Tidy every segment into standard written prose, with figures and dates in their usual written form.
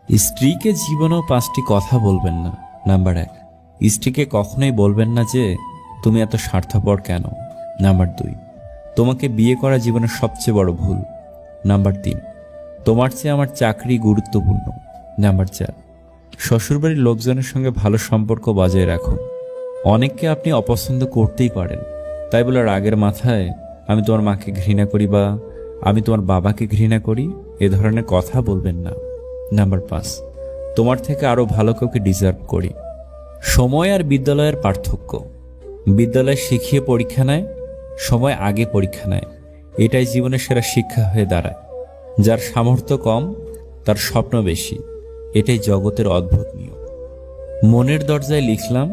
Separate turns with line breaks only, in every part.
স্ত্রীকে জীবনেও 5টি কথা বলবেন না। নাম্বার 1, স্ত্রীকে কখনোই বলবেন না যে তুমি এত স্বার্থপর কেন। নাম্বার 2, তোমাকে বিয়ে করা জীবনের সবচেয়ে বড় ভুল। নাম্বার 3, তোমার চেয়ে আমার চাকরি গুরুত্বপূর্ণ। নাম্বার 4, শ্বশুরবাড়ির লোকজনের সঙ্গে ভালো সম্পর্ক বজায় রাখুন। অনেককে আপনি অপছন্দ করতেই পারেন, তাই বলে রাগের মাথায় আমি তোমার মাকে ঘৃণা করি বা আমি তোমার বাবাকে ঘৃণা করি এ ধরনের কথা বলবেন না। নাম্বার 5, তোমার থেকে আরও ভালো কাউকে ডিজার্ভ করি। সময় আর বিদ্যালয়ের পার্থক্য। বিদ্যালয় শিখিয়ে পরীক্ষা নেয়, সময় আগে পরীক্ষা নেয়। এটাই জীবনের সেরা শিক্ষা হয়ে দাঁড়ায়। যার সামর্থ্য কম তার স্বপ্ন বেশি, এটাই জগতের অদ্ভুত নিয়ম। মনের দরজায় লিখলাম,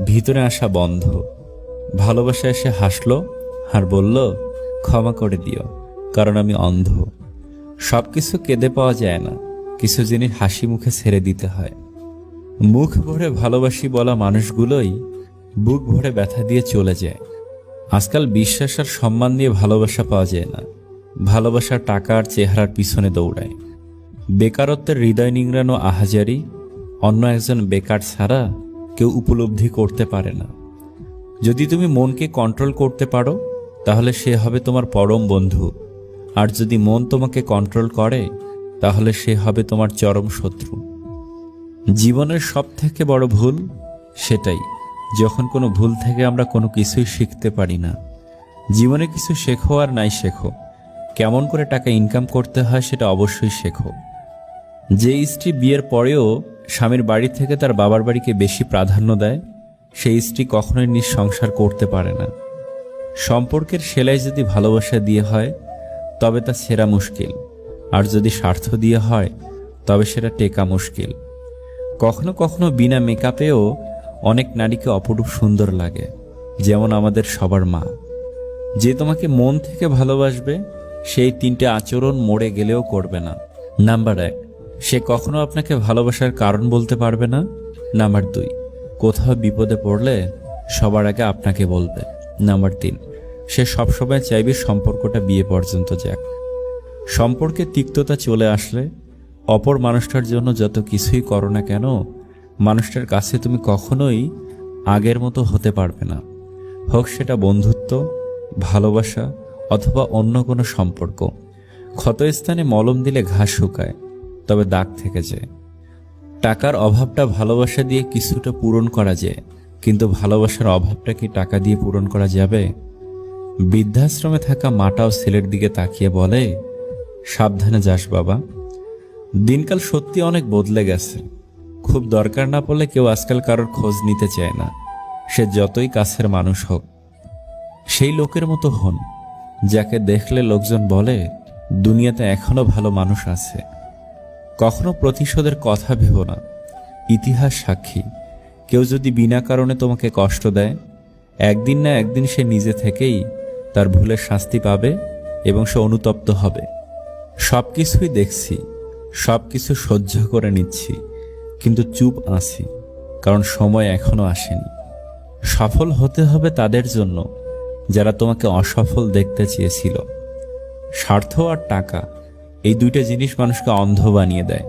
ভিতরে আসা বন্ধ। ভালোবাসা এসে হাসলো আর বলল, ক্ষমা করে দিও কারণ আমি অন্ধ। সব কিছু কেঁদে পাওয়া যায় না, কিছু জিনিস হাসি মুখে ছেড়ে দিতে হয়। মুখ ভরে ভালোবাসি বলা মানুষগুলোই বুক ভরে ব্যথা দিয়ে চলে যায়। আজকাল বিশ্বাস আর সম্মান দিয়ে ভালোবাসা পাওয়া যায় না, ভালোবাসা টাকা আর চেহারার পিছনে দৌড়ায়। বেকারত্বের হৃদয় নিংড়ানো আহাজারি অন্য একজন বেকার ছাড়া কেউ উপলব্ধি করতে পারে না। যদি তুমি মনকে কন্ট্রোল করতে পারো তাহলে সে হবে তোমার পরম বন্ধু, আর যদি মন তোমাকে কন্ট্রোল করে তাহলে সে হবে তোমার চরম শত্রু। জীবনের সবথেকে বড় ভুল সেটাই যখন কোনো ভুল থেকে আমরা কোনো কিছুই শিখতে পারি না। জীবনে কিছু শেখো আর নাই শেখো, কেমন করে টাকা ইনকাম করতে হয় সেটা অবশ্যই শেখো। যে স্ত্রী বিয়ের পরেও স্বামীর বাড়ি থেকে তার বাবার বাড়িকে বেশি প্রাধান্য দেয়, সেই স্ত্রী কখনোই সংসার করতে পারে না। সম্পর্কের সেলাই যদি ভালোবাসা দিয়ে হয় তবে তা ছেঁড়া মুশকিল, আর যদি স্বার্থ দিয়ে হয় তবে সেটা টেকা মুশকিল। কখনো কখনো বিনা মেকআপেও অনেক নারীকে অপরূপ সুন্দর লাগে, যেমন আমাদের সবার মা। যে তোমাকে মন থেকে ভালোবাসবে সেই 3টে আচরণ মরে গেলেও করবে না। নাম্বার 1, সে কখনো আপনাকে ভালোবাসার কারণ বলতে পারবে না। নাম্বার 2, কোথাও বিপদে পড়লে সবার আগে আপনাকে বলবে। নাম্বার 3, সে সবসময় চাইবে সম্পর্কটা বিয়ে পর্যন্ত যাক। সম্পর্কে তিক্ততা চলে আসলে অপর মানুষটার জন্য যত কিছুই করো না কেন, মানুষটার কাছে তুমি কখনোই আগের মতো হতে পারবে না। হোক সেটা বন্ধুত্ব, ভালোবাসা অথবা অন্য কোনো সম্পর্ক। ক্ষতস্থানে মলম দিলে ঘাস শুকায়, তবে দাগ থেকে যায়। টাকার অভাবটা ভালোবাসা দিয়ে কিছুটা পূরণ করা যায়, কিন্তু ভালোবাসার অভাবটা কি টাকা দিয়ে পূরণ করা যাবে? বৃদ্ধাশ্রমে থাকা মাটাও ছেলের দিকে তাকিয়ে বলে, সাবধানে যাস বাবা। দিনকাল সত্যি অনেক বদলে গেছে। খুব দরকার না পড়লে কেউ আজকাল কারোর খোঁজ নিতে চায় না, সে যতই কাছের মানুষ হোক। সেই লোকের মতো হন যাকে দেখলে লোকজন বলে, দুনিয়াতে এখনো ভালো মানুষ আছে। কখনো প্রতিশোধের কথা ভেবো না। ইতিহাস সাক্ষী, কেউ যদি বিনা কারণে তোমাকে কষ্ট দেয়, একদিন না একদিন সে নিজে থেকেই তার ভুলের শাস্তি পাবে এবং সে অনুতপ্ত হবে। সব কিছুই দেখছি, সব কিছু সহ্য করে নিচ্ছি, কিন্তু চুপ আছি, কারণ সময় এখনো আসেনি। সফল হতে হবে তাদের জন্য যারা তোমাকে অসফল দেখতে চেয়েছিল। স্বার্থ আর টাকা, এই 2টা জিনিস মানুষকে অন্ধ বানিয়ে দেয়।